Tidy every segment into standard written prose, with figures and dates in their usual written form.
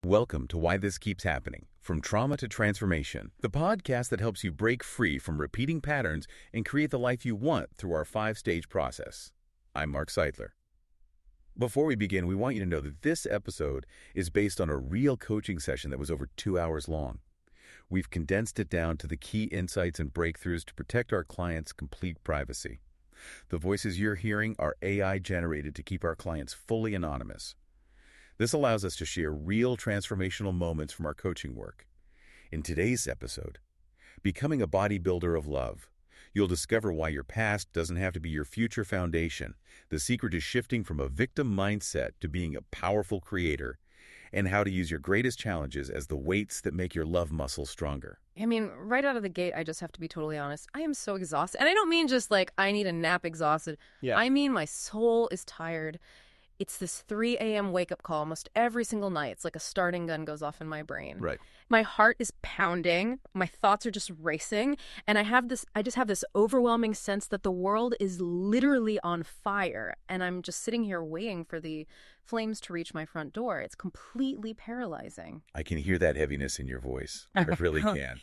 Welcome to Why This Keeps Happening, From Trauma to Transformation, the podcast that helps you break free from repeating patterns and create the life you want through our 5-stage process. I'm Mark Seidler. Before we begin, we want you to know that this episode is based on a real coaching session that was over 2 hours long. We've condensed it down to the key insights and breakthroughs to protect our clients' complete privacy. The voices you're hearing are AI-generated to keep our clients fully anonymous. This allows us to share real transformational moments from our coaching work. In today's episode, Becoming a Bodybuilder of Love, you'll discover why your past doesn't have to be your future foundation. The secret is shifting from a victim mindset to being a powerful creator, and how to use your greatest challenges as the weights that make your love muscle stronger. I mean, right out of the gate, I just have to be totally honest. I am so exhausted. And I don't mean just like I need a nap exhausted. Yeah. I mean my soul is tired. It's this 3 a.m. wake-up call almost every single night. It's like a starting gun goes off in my brain. Right. My heart is pounding. My thoughts are just racing. And I just have this overwhelming sense that the world is literally on fire. And I'm just sitting here waiting for the flames to reach my front door. It's completely paralyzing. I can hear that heaviness in your voice. I really can.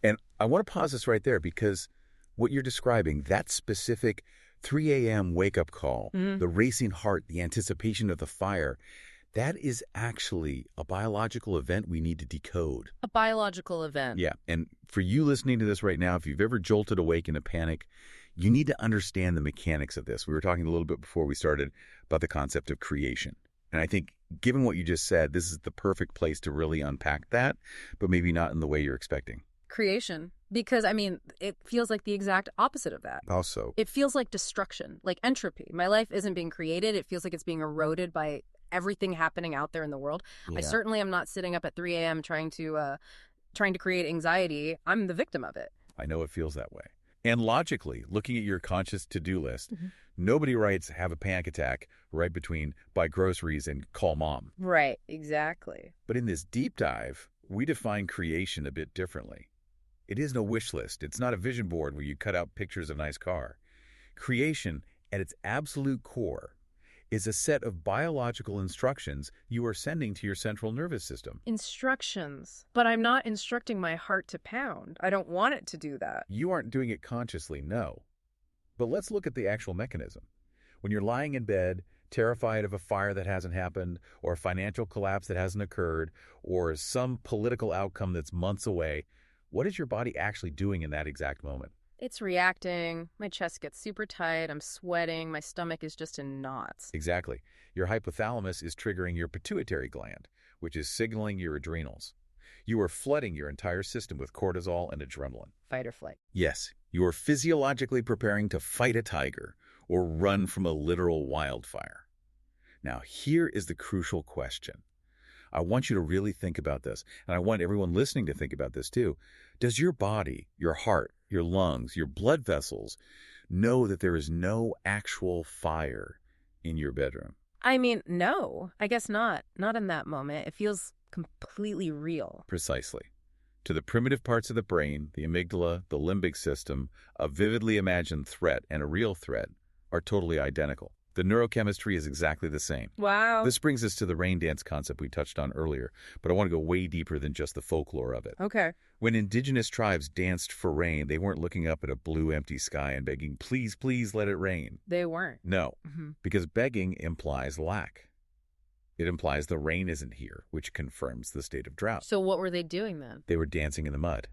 And I want to pause this right there because what you're describing, that specific 3 a.m. wake-up call, the racing heart, the anticipation of the fire, that is actually a biological event we need to decode. A biological event. Yeah, and for you listening to this right now, if you've ever jolted awake in a panic, you need to understand the mechanics of this. We were talking a little bit before we started about the concept of creation. And I think, given what you just said, this is the perfect place to really unpack that, but maybe not in the way you're expecting. Creation. Because, I mean, it feels like the exact opposite of that. Also, It feels like destruction, like entropy. My life isn't being created. It feels like it's being eroded by everything happening out there in the world. yeah. I certainly am not sitting up at 3 a.m. trying to create anxiety. I'm the victim of it. I know it feels that way. And logically, looking at your conscious to-do list, nobody writes have a panic attack right between buy groceries and call mom. Right, exactly. But in this deep dive, we define creation a bit differently. It isn't a wish list. It's not a vision board where you cut out pictures of a nice car. Creation, at its absolute core, is a set of biological instructions you are sending to your central nervous system. Instructions. But I'm not instructing my heart to pound. I don't want it to do that. You aren't doing it consciously, no. But let's look at the actual mechanism. When you're lying in bed, terrified of a fire that hasn't happened, or a financial collapse that hasn't occurred, or some political outcome that's months away, what is your body actually doing in that exact moment? It's reacting. My chest gets super tight. I'm sweating. My stomach is just in knots. Exactly. Your hypothalamus is triggering your pituitary gland, which is signaling your adrenals. You are flooding your entire system with cortisol and adrenaline. Fight or flight. Yes, you are physiologically preparing to fight a tiger or run from a literal wildfire. Now, here is the crucial question. I want you to really think about this, and I want everyone listening to think about this too. Does your body, your heart, your lungs, your blood vessels know that there is no actual fire in your bedroom? I mean, no, I guess not. Not in that moment. It feels completely real. Precisely. To the primitive parts of the brain, the amygdala, the limbic system, a vividly imagined threat and a real threat are totally identical. The neurochemistry is exactly the same. Wow. This brings us to the rain dance concept we touched on earlier, but I want to go way deeper than just the folklore of it. Okay. When indigenous tribes danced for rain, they weren't looking up at a blue, empty sky and begging, please, please let it rain. They weren't. No, because begging implies lack. It implies the rain isn't here, which confirms the state of drought. So what were they doing then? They were dancing in the mud.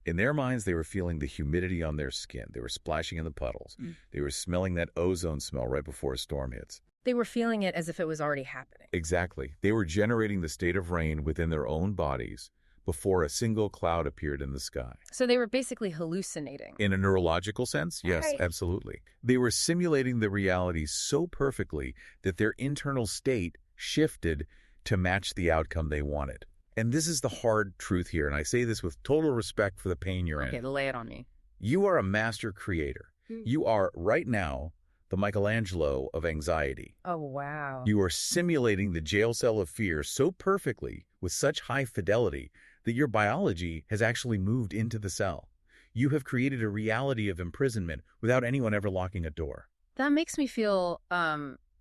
In their minds, they were feeling the humidity on their skin. They were splashing in the puddles. They were smelling that ozone smell right before a storm hits. They were feeling it as if it was already happening. Exactly. They were generating the state of rain within their own bodies before a single cloud appeared in the sky. So they were basically hallucinating. In a neurological sense, yes, Right. absolutely. They were simulating the reality so perfectly that their internal state shifted to match the outcome they wanted. And this is the hard truth here, and I say this with total respect for the pain you're Okay, in. lay it on me. You are a master creator. You are, right now, the Michelangelo of anxiety. Oh, wow. You are simulating the jail cell of fear so perfectly, with such high fidelity, that your biology has actually moved into the cell. You have created a reality of imprisonment without anyone ever locking a door. That makes me feel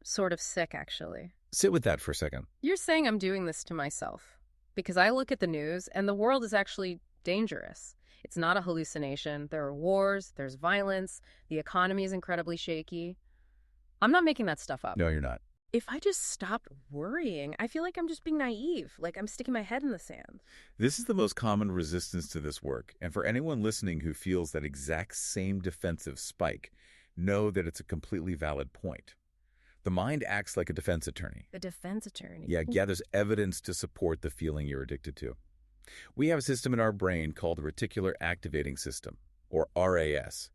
sort of sick, actually. Sit with that for a second. You're saying I'm doing this to myself because I look at the news and the world is actually dangerous. It's not a hallucination. There are wars, there's violence, the economy is incredibly shaky. I'm not making that stuff up. No, you're not. If I just stopped worrying, I feel like I'm just being naive, like I'm sticking my head in the sand. This is the most common resistance to this work, and for anyone listening who feels that exact same defensive spike, know that it's a completely valid point. The mind acts like a defense attorney. The defense attorney. Yeah, gathers evidence to support the feeling you're addicted to. We have a system in our brain called the reticular activating system, or RAS.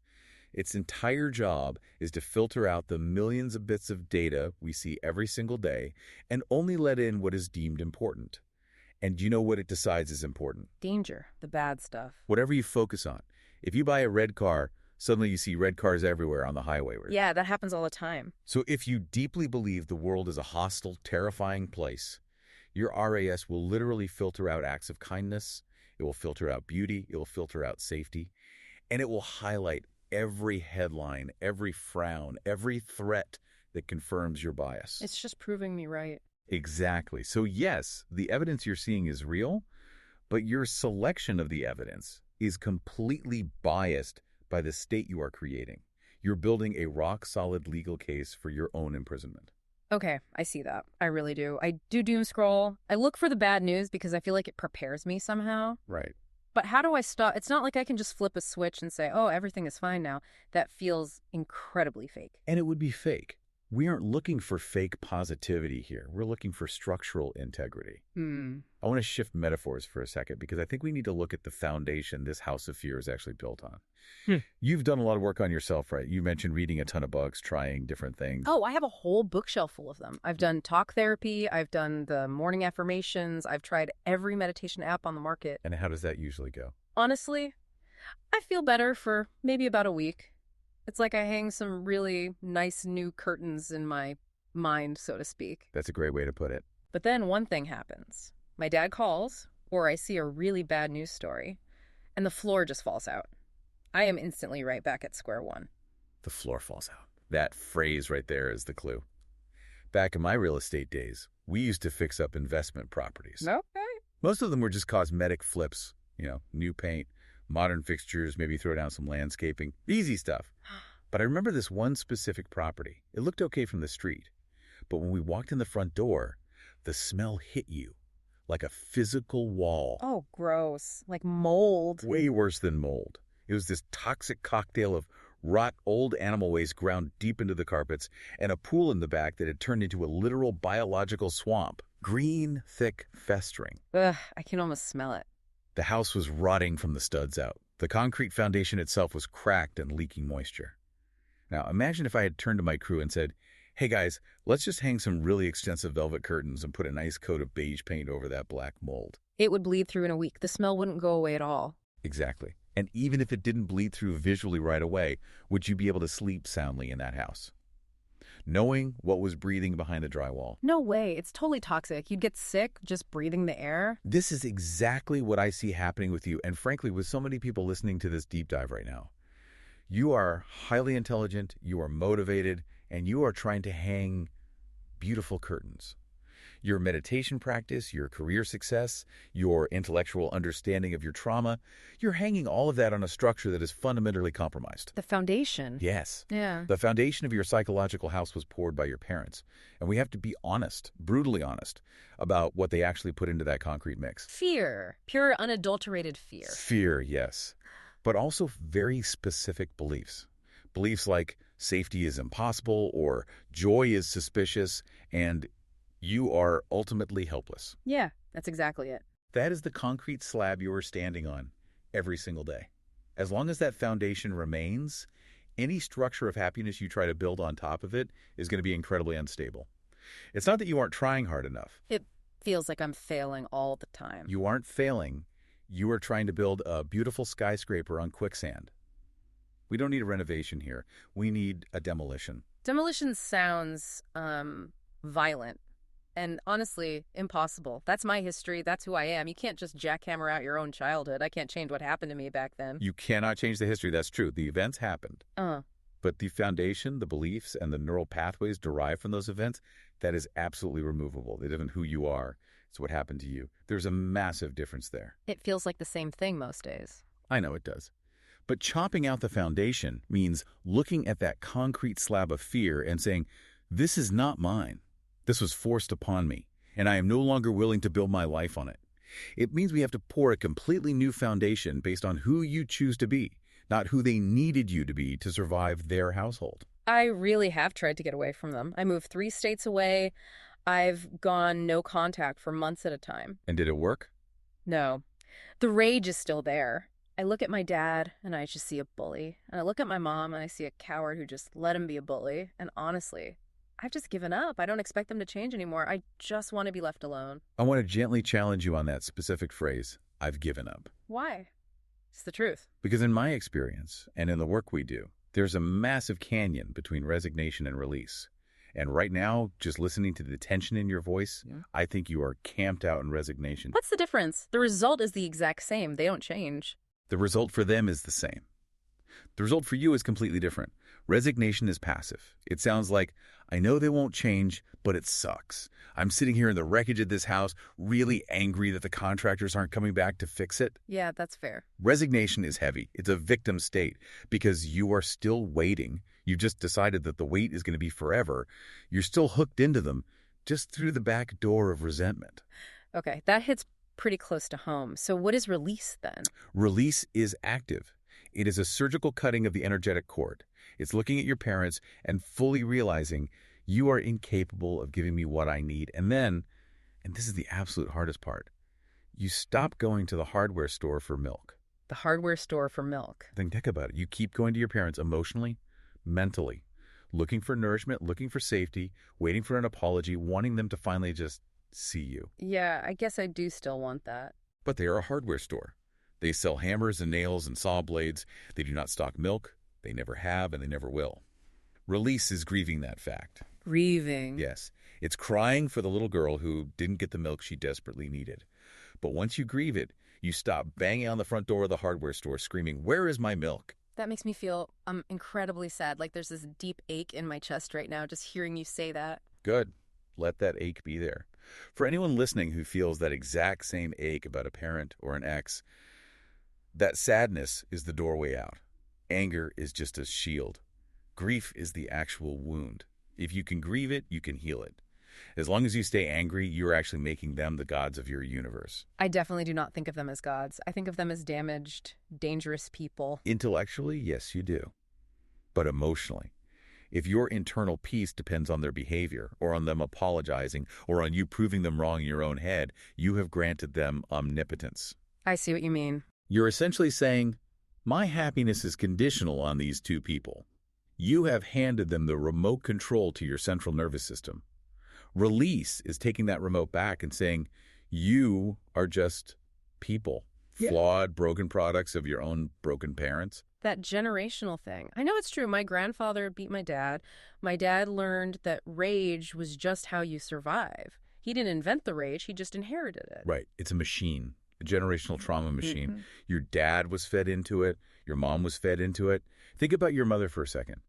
Its entire job is to filter out the millions of bits of data we see every single day and only let in what is deemed important. And you know what it decides is important? Danger, the bad stuff. Whatever you focus on. If you buy a red car, suddenly you see red cars everywhere on the highway. Yeah, that happens all the time. So if you deeply believe the world is a hostile, terrifying place, your RAS will literally filter out acts of kindness, it will filter out beauty, it will filter out safety, and it will highlight every headline, every frown, every threat that confirms your bias. It's just proving me right. Exactly. So yes, the evidence you're seeing is real, but your selection of the evidence is completely biased by the state you are creating. You're building a rock-solid legal case for your own imprisonment. Okay, I see that. I really do. I do doom scroll. I look for the bad news because I feel like it prepares me somehow. Right. But how do I stop? It's not like I can just flip a switch and say, oh, everything is fine now. That feels incredibly fake. And it would be fake. We aren't looking for fake positivity here. We're looking for structural integrity. I want to shift metaphors for a second because I think we need to look at the foundation this house of fear is actually built on. You've done a lot of work on yourself, right? You mentioned reading a ton of books, trying different things. Oh, I have a whole bookshelf full of them. I've done talk therapy. I've done the morning affirmations. I've tried every meditation app on the market. And how does that usually go? Honestly, I feel better for maybe about a week. It's like I hang some really nice new curtains in my mind, so to speak. That's a great way to put it. But then one thing happens. My dad calls, or I see a really bad news story, and the floor just falls out. I am instantly right back at square one. The floor falls out. That phrase right there is the clue. Back in my real estate days, we used to fix up investment properties. Okay. Most of them were just cosmetic flips, new paint, modern fixtures, maybe throw down some landscaping, easy stuff. But I remember this one specific property. It looked okay from the street. But when we walked in the front door, the smell hit you like a physical wall. Oh, gross. Like mold. Way worse than mold. It was this toxic cocktail of rot old animal waste ground deep into the carpets and a pool in the back that had turned into a literal biological swamp. Green, thick, festering. Ugh, I can almost smell it. The house was rotting from the studs out. The concrete foundation itself was cracked and leaking moisture. Now, imagine if I had turned to my crew and said, hey guys, let's just hang some really extensive velvet curtains and put a nice coat of beige paint over that black mold. It would bleed through in a week. The smell wouldn't go away at all. Exactly. And even if it didn't bleed through visually right away, would you be able to sleep soundly in that house? Knowing what was breathing behind the drywall. No way. It's totally toxic. You'd get sick just breathing the air. This is exactly what I see happening with you, and frankly, with so many people listening to this deep dive right now. You are highly intelligent, you are motivated, and you are trying to hang beautiful curtains. Your meditation practice, your career success, your intellectual understanding of your trauma, you're hanging all of that on a structure that is fundamentally compromised. The foundation. Yes. Yeah. The foundation of your psychological house was poured by your parents. And we have to be honest, brutally honest, about what they actually put into that concrete mix. Fear. Pure, unadulterated fear. Fear, yes. But also very specific beliefs. Beliefs like safety is impossible or joy is suspicious and you are ultimately helpless. Yeah, that's exactly it. That is the concrete slab you are standing on every single day. As long as that foundation remains, any structure of happiness you try to build on top of it is going to be incredibly unstable. It's not that you aren't trying hard enough. It feels like I'm failing all the time. You aren't failing. You are trying to build a beautiful skyscraper on quicksand. We don't need a renovation here. We need a demolition. Demolition sounds violent. And honestly, impossible. That's my history. That's who I am. You can't just jackhammer out your own childhood. I can't change what happened to me back then. You cannot change the history. That's true. The events happened. But the foundation, the beliefs, and the neural pathways derived from those events, that is absolutely removable. It isn't who you are. It's what happened to you. There's a massive difference there. It feels like the same thing most days. I know it does. But chopping out the foundation means looking at that concrete slab of fear and saying, this is not mine. This was forced upon me, and I am no longer willing to build my life on it. It means we have to pour a completely new foundation based on who you choose to be, not who they needed you to be to survive their household. I really have tried to get away from them. I moved 3 states away. I've gone no contact for months at a time. And did it work? No. The rage is still there. I look at my dad and I just see a bully. And I look at my mom and I see a coward who just let him be a bully. And honestly, I've just given up. I don't expect them to change anymore. I just want to be left alone. I want to gently challenge you on that specific phrase, I've given up. Why? It's the truth. Because in my experience, and in the work we do, there's a massive canyon between resignation and release. And right now, just listening to the tension in your voice, I think you are camped out in resignation. What's the difference? The result is the exact same. They don't change. The result for them is the same. The result for you is completely different. Resignation is passive. It sounds like, I know they won't change, but it sucks. I'm sitting here in the wreckage of this house, really angry that the contractors aren't coming back to fix it. Yeah, that's fair. Resignation is heavy. It's a victim state because you are still waiting. You've just decided that the wait is going to be forever. You're still hooked into them just through the back door of resentment. Okay, that hits pretty close to home. So what is release then? Release is active. It is a surgical cutting of the energetic cord. It's looking at your parents and fully realizing you are incapable of giving me what I need. And then, and this is the absolute hardest part, you stop going to the hardware store for milk. The hardware store for milk. Then think about it. You keep going to your parents emotionally, mentally, looking for nourishment, looking for safety, waiting for an apology, wanting them to finally just see you. Yeah, I guess I do still want that. But they are a hardware store. They sell hammers and nails and saw blades. They do not stock milk. They never have, and they never will. Release is grieving that fact. Grieving? Yes. It's crying for the little girl who didn't get the milk she desperately needed. But once you grieve it, you stop banging on the front door of the hardware store screaming, "Where is my milk?" That makes me feel incredibly sad. Like there's this deep ache in my chest right now just hearing you say that. Good. Let that ache be there. For anyone listening who feels that exact same ache about a parent or an ex, that sadness is the doorway out. Anger is just a shield. Grief is the actual wound. If you can grieve it, you can heal it. As long as you stay angry, you're actually making them the gods of your universe. I definitely do not think of them as gods. I think of them as damaged, dangerous people. Intellectually, yes, you do. But emotionally, if your internal peace depends on their behavior, or on them apologizing, or on you proving them wrong in your own head, you have granted them omnipotence. I see what you mean. You're essentially saying, my happiness is conditional on these two people. You have handed them the remote control to your central nervous system. Release is taking that remote back and saying, you are just people, flawed, broken products of your own broken parents. That generational thing. I know it's true. My grandfather beat my dad. My dad learned that rage was just how you survive. He didn't invent the rage. He just inherited it. Right. It's a machine, a generational trauma machine. Mm-hmm. Your dad was fed into it. Your mom was fed into it. Think about your mother for a second.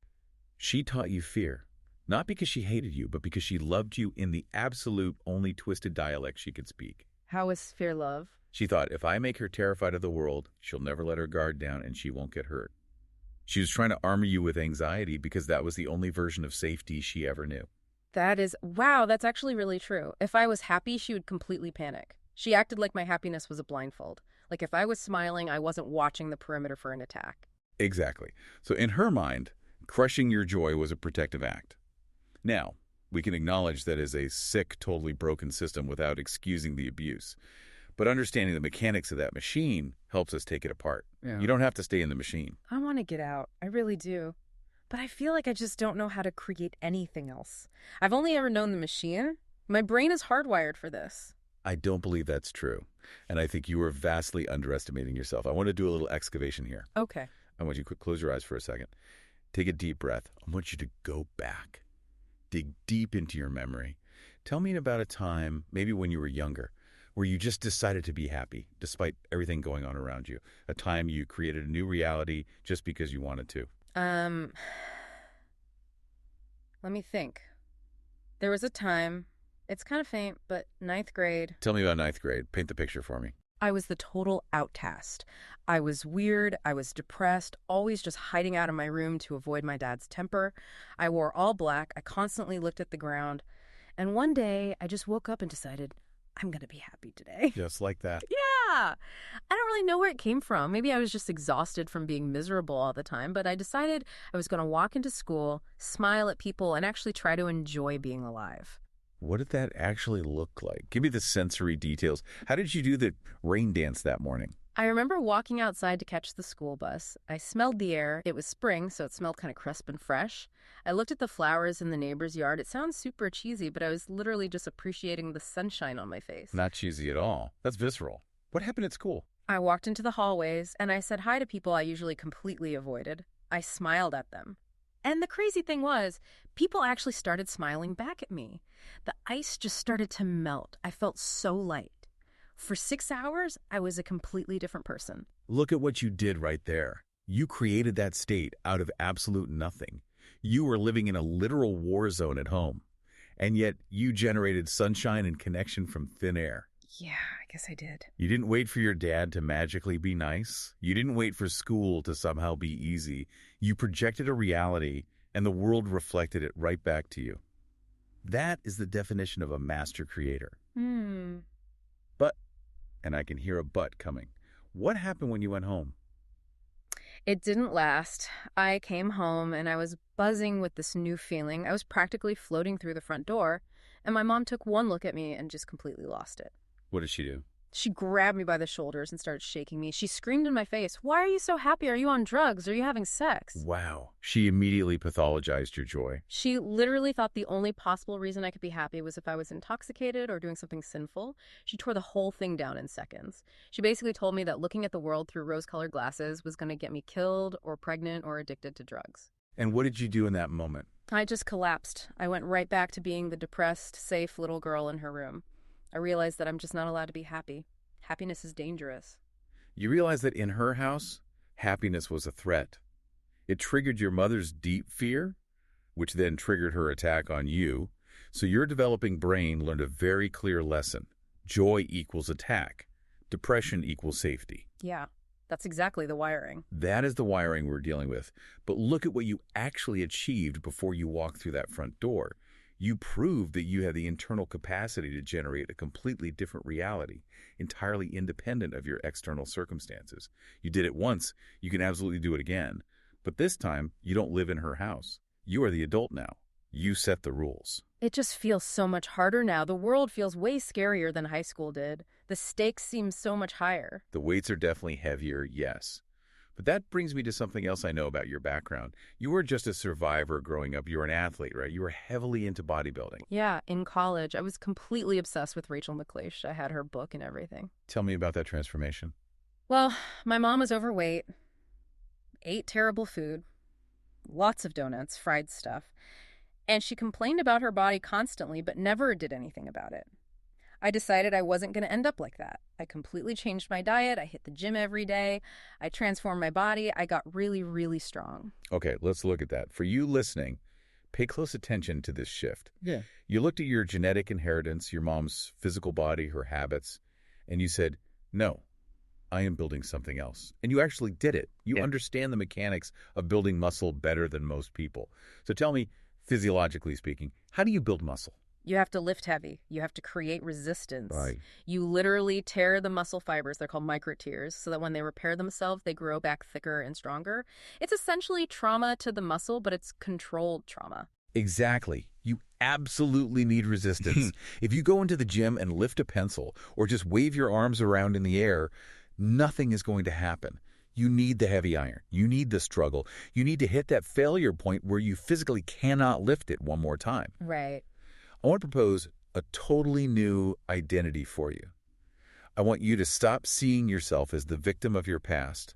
She taught you fear, not because she hated you, but because she loved you in the absolute only twisted dialect she could speak. How is fear love? She thought, if I make her terrified of the world, she'll never let her guard down and she won't get hurt. She was trying to armor you with anxiety because that was the only version of safety she ever knew. Wow, that's actually really true. If I was happy, she would completely panic. She acted like my happiness was a blindfold. Like if I was smiling, I wasn't watching the perimeter for an attack. Exactly. So in her mind, crushing your joy was a protective act. Now, we can acknowledge that is a sick, totally broken system without excusing the abuse. But understanding the mechanics of that machine helps us take it apart. Yeah. You don't have to stay in the machine. I want to get out. I really do. But I feel like I just don't know how to create anything else. I've only ever known the machine. My brain is hardwired for this. I don't believe that's true. And I think you are vastly underestimating yourself. I want to do a little excavation here. Okay. I want you to close your eyes for a second. Take a deep breath. I want you to go back. Dig deep into your memory. Tell me about a time, maybe when you were younger, where you just decided to be happy despite everything going on around you. A time you created a new reality just because you wanted to. Let me think. There was a time, it's kind of faint, but ninth grade, Tell me about ninth grade. Paint the picture for me. I was the total outcast. I was weird, I was depressed, always just hiding out of my room to avoid my dad's temper. I wore all black, I constantly looked at the ground, and one day I just woke up and decided, I'm gonna be happy today. Just like that. Yeah! I don't really know where it came from. Maybe I was just exhausted from being miserable all the time, but I decided I was gonna walk into school, smile at people, and actually try to enjoy being alive. What did that actually look like? Give me the sensory details. How did you do the rain dance that morning? I remember walking outside to catch the school bus. I smelled the air. It was spring, so it smelled kind of crisp and fresh. I looked at the flowers in the neighbor's yard. It sounds super cheesy, but I was literally just appreciating the sunshine on my face. Not cheesy at all. That's visceral. What happened at school? I walked into the hallways, and I said hi to people I usually completely avoided. I smiled at them. And the crazy thing was, people actually started smiling back at me. The ice just started to melt. I felt so light. For 6 hours, I was a completely different person. Look at what you did right there. You created that state out of absolute nothing. You were living in a literal war zone at home. And yet you generated sunshine and connection from thin air. Yeah, I guess I did. You didn't wait for your dad to magically be nice. You didn't wait for school to somehow be easy. You projected a reality, and the world reflected it right back to you. That is the definition of a master creator. But, and I can hear a but coming, what happened when you went home? It didn't last. I came home and I was buzzing with this new feeling. I was practically floating through the front door, and my mom took one look at me and just completely lost it. What did she do? She grabbed me by the shoulders and started shaking me. She screamed in my face, "Why are you so happy? Are you on drugs? Are you having sex?" Wow. She immediately pathologized your joy. She literally thought the only possible reason I could be happy was if I was intoxicated or doing something sinful. She tore the whole thing down in seconds. She basically told me that looking at the world through rose-colored glasses was going to get me killed or pregnant or addicted to drugs. And what did you do in that moment? I just collapsed. I went right back to being the depressed, safe little girl in her room. I realized that I'm just not allowed to be happy. Happiness is dangerous. You realized that in her house, happiness was a threat. It triggered your mother's deep fear, which then triggered her attack on you. So your developing brain learned a very clear lesson. Joy equals attack. Depression equals safety. Yeah, that's exactly the wiring. That is the wiring we're dealing with. But look at what you actually achieved before you walked through that front door. You proved that you had the internal capacity to generate a completely different reality, entirely independent of your external circumstances. You did it once, you can absolutely do it again. But this time, you don't live in her house. You are the adult now. You set the rules. It just feels so much harder now. The world feels way scarier than high school did. The stakes seem so much higher. The weights are definitely heavier, yes. But that brings me to something else I know about your background. You were just a survivor growing up. You were an athlete, right? You were heavily into bodybuilding. Yeah, in college, I was completely obsessed with Rachel McLeish. I had her book and everything. Tell me about that transformation. Well, my mom was overweight, ate terrible food, lots of donuts, fried stuff, and she complained about her body constantly but never did anything about it. I decided I wasn't going to end up like that. I completely changed my diet. I hit the gym every day. I transformed my body. I got really, really strong. Okay, let's look at that. For you listening, pay close attention to this shift. Yeah. You looked at your genetic inheritance, your mom's physical body, her habits, and you said, no, I am building something else. And you actually did it. You understand the mechanics of building muscle better than most people. So tell me, physiologically speaking, how do you build muscle? You have to lift heavy. You have to create resistance. Right. You literally tear the muscle fibers. They're called microtears, so that when they repair themselves, they grow back thicker and stronger. It's essentially trauma to the muscle, but it's controlled trauma. Exactly. You absolutely need resistance. If you go into the gym and lift a pencil or just wave your arms around in the air, nothing is going to happen. You need the heavy iron. You need the struggle. You need to hit that failure point where you physically cannot lift it one more time. Right. I want to propose a totally new identity for you. I want you to stop seeing yourself as the victim of your past,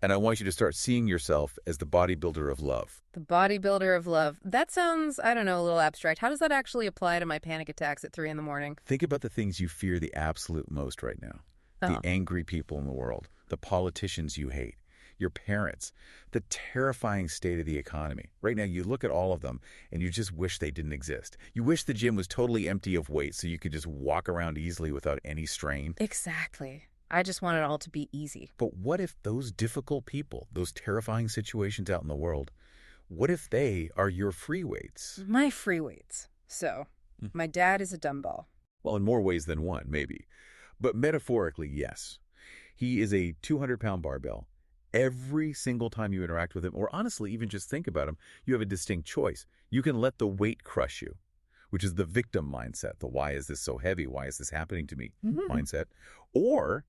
and I want you to start seeing yourself as the bodybuilder of love. The bodybuilder of love. That sounds, I don't know, a little abstract. How does that actually apply to my panic attacks at 3 a.m? Think about the things you fear the absolute most right now. The angry people in the world, the politicians you hate. your parents, the terrifying state of the economy. Right now, you look at all of them and you just wish they didn't exist. You wish the gym was totally empty of weight so you could just walk around easily without any strain. Exactly. I just want it all to be easy. But what if those difficult people, those terrifying situations out in the world, what if they are your free weights? My free weights. So, my dad is a dumbbell. Well, in more ways than one, maybe. But metaphorically, yes. He is a 200-pound barbell. Every single time you interact with him, or honestly, even just think about him, you have a distinct choice. You can let the weight crush you, which is the victim mindset, the why is this so heavy, why is this happening to me mindset. Or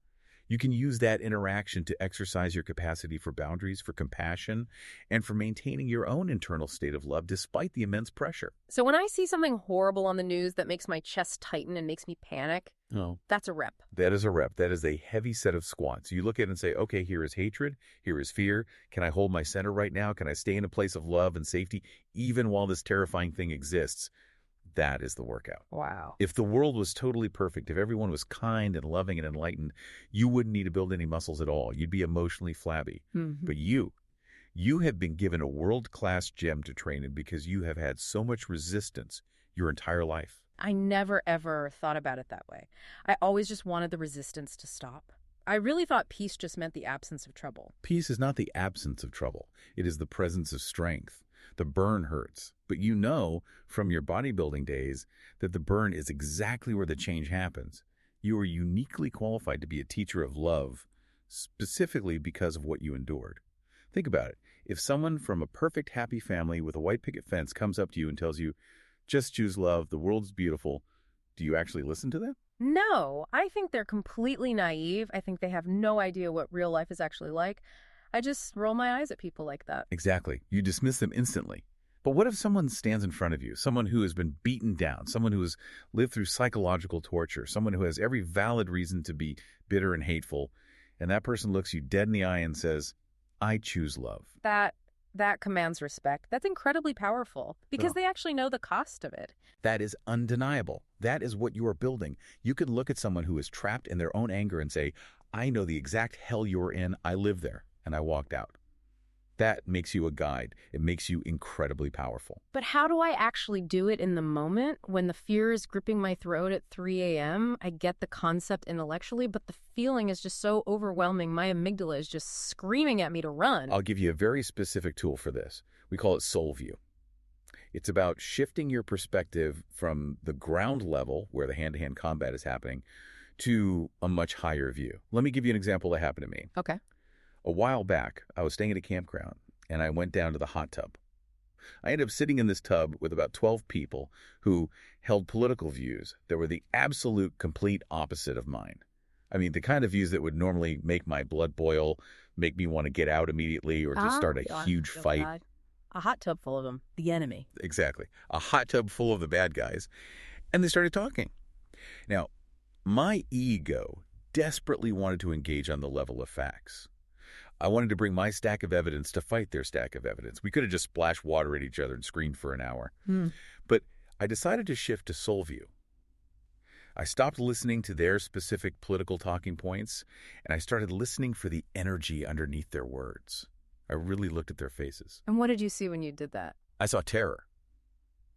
you can use that interaction to exercise your capacity for boundaries, for compassion, and for maintaining your own internal state of love despite the immense pressure. So when I see something horrible on the news that makes my chest tighten and makes me panic, that's a rep. That is a rep. That is a heavy set of squats. You look at it and say, okay, here is hatred, here is fear. Can I hold my center right now? Can I stay in a place of love and safety even while this terrifying thing exists? That is the workout. Wow. If the world was totally perfect, if everyone was kind and loving and enlightened, you wouldn't need to build any muscles at all. You'd be emotionally flabby. But you have been given a world-class gym to train in because you have had so much resistance your entire life. I never, ever thought about it that way. I always just wanted the resistance to stop. I really thought peace just meant the absence of trouble. Peace is not the absence of trouble. It is the presence of strength. The burn hurts, but you know from your bodybuilding days that the burn is exactly where the change happens. You are uniquely qualified to be a teacher of love, specifically because of what you endured. Think about it. If someone from a perfect, happy family with a white picket fence comes up to you and tells you, just choose love, the world's beautiful, do you actually listen to them? No, I think they're completely naive. I think they have no idea what real life is actually like. I just roll my eyes at people like that. Exactly. You dismiss them instantly. But what if someone stands in front of you, someone who has been beaten down, someone who has lived through psychological torture, someone who has every valid reason to be bitter and hateful, and that person looks you dead in the eye and says, I choose love. That commands respect. That's incredibly powerful because they actually know the cost of it. That is undeniable. That is what you are building. You can look at someone who is trapped in their own anger and say, I know the exact hell you're in. I live there. And I walked out. That makes you a guide. It makes you incredibly powerful. But how do I actually do it in the moment when the fear is gripping my throat at 3 a.m.? I get the concept intellectually, but the feeling is just so overwhelming. My amygdala is just screaming at me to run. I'll give you a very specific tool for this. We call it soul view. It's about shifting your perspective from the ground level, where the hand-to-hand combat is happening, to a much higher view. Let me give you an example that happened to me. Okay. A while back, I was staying at a campground, and I went down to the hot tub. I ended up sitting in this tub with about 12 people who held political views that were the absolute complete opposite of mine. I mean, the kind of views that would normally make my blood boil, make me want to get out immediately, or just start a huge fight. God. A hot tub full of them. The enemy. Exactly. A hot tub full of the bad guys. And they started talking. Now, my ego desperately wanted to engage on the level of facts. I wanted to bring my stack of evidence to fight their stack of evidence. We could have just splashed water at each other and screamed for an hour. But I decided to shift to soul view. I stopped listening to their specific political talking points, and I started listening for the energy underneath their words. I really looked at their faces. And what did you see when you did that? I saw terror.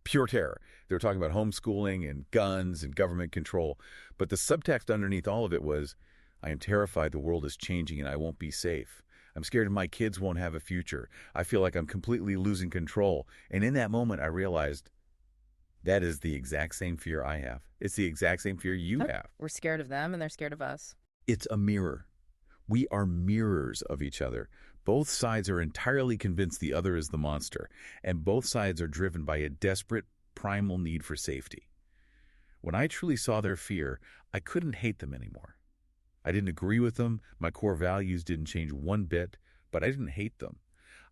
Pure terror. They were talking about homeschooling and guns and government control. But the subtext underneath all of it was, I am terrified the world is changing and I won't be safe. I'm scared my kids won't have a future. I feel like I'm completely losing control. And in that moment, I realized that is the exact same fear I have. It's the exact same fear you have. We're scared of them and they're scared of us. It's a mirror. We are mirrors of each other. Both sides are entirely convinced the other is the monster, and both sides are driven by a desperate, primal need for safety. When I truly saw their fear, I couldn't hate them anymore. I didn't agree with them. My core values didn't change one bit, but I didn't hate them.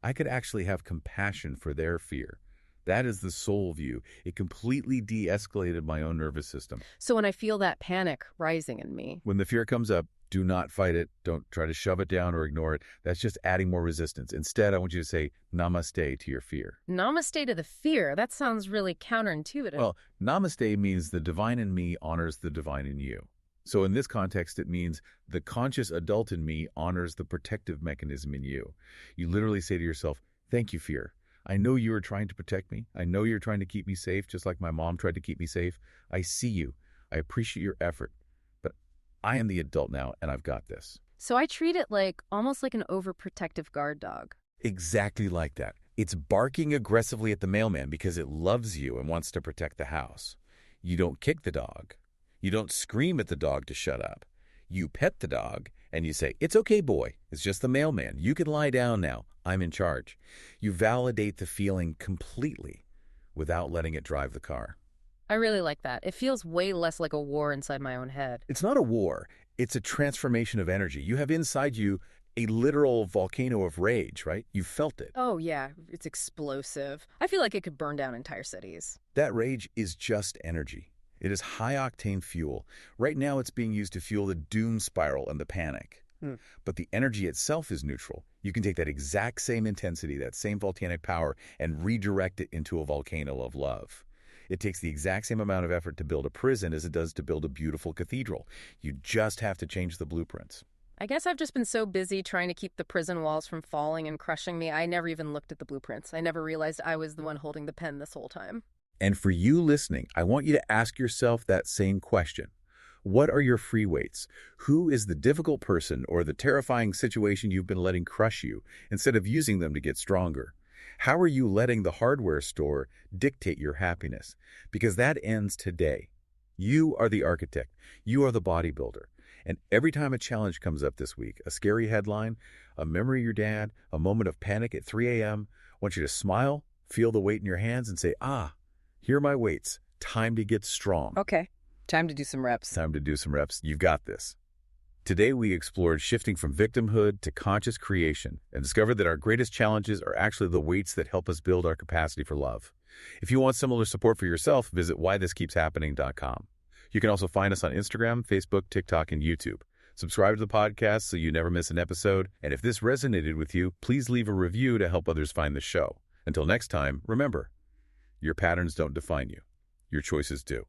I could actually have compassion for their fear. That is the soul view. It completely de-escalated my own nervous system. So when I feel that panic rising in me, when the fear comes up, do not fight it. Don't try to shove it down or ignore it. That's just adding more resistance. Instead, I want you to say namaste to your fear. Namaste to the fear? That sounds really counterintuitive. Well, namaste means the divine in me honors the divine in you. So in this context, it means the conscious adult in me honors the protective mechanism in you. You literally say to yourself, thank you, fear. I know you are trying to protect me. I know you're trying to keep me safe, just like my mom tried to keep me safe. I see you. I appreciate your effort. But I am the adult now, and I've got this. So I treat it like almost like an overprotective guard dog. Exactly like that. It's barking aggressively at the mailman because it loves you and wants to protect the house. You don't kick the dog. You don't scream at the dog to shut up. You pet the dog and you say, it's okay, boy. It's just the mailman. You can lie down now. I'm in charge. You validate the feeling completely without letting it drive the car. I really like that. It feels way less like a war inside my own head. It's not a war. It's a transformation of energy. You have inside you a literal volcano of rage, right? You felt it. Oh, yeah. It's explosive. I feel like it could burn down entire cities. That rage is just energy. It is high-octane fuel. Right now, it's being used to fuel the doom spiral and the panic. But the energy itself is neutral. You can take that exact same intensity, that same volcanic power, and redirect it into a volcano of love. It takes the exact same amount of effort to build a prison as it does to build a beautiful cathedral. You just have to change the blueprints. I guess I've just been so busy trying to keep the prison walls from falling and crushing me, I never even looked at the blueprints. I never realized I was the one holding the pen this whole time. And for you listening, I want you to ask yourself that same question. What are your free weights? Who is the difficult person or the terrifying situation you've been letting crush you instead of using them to get stronger? How are you letting the hardware store dictate your happiness? Because that ends today. You are the architect. You are the bodybuilder. And every time a challenge comes up this week, a scary headline, a memory of your dad, a moment of panic at 3 a.m., I want you to smile, feel the weight in your hands, and say, here are my weights. Time to get strong. Okay. Time to do some reps. Time to do some reps. You've got this. Today, we explored shifting from victimhood to conscious creation and discovered that our greatest challenges are actually the weights that help us build our capacity for love. If you want similar support for yourself, visit whythiskepshappening.com. You can also find us on Instagram, Facebook, TikTok, and YouTube. Subscribe to the podcast so you never miss an episode. And if this resonated with you, please leave a review to help others find the show. Until next time, remember, your patterns don't define you. Your choices do.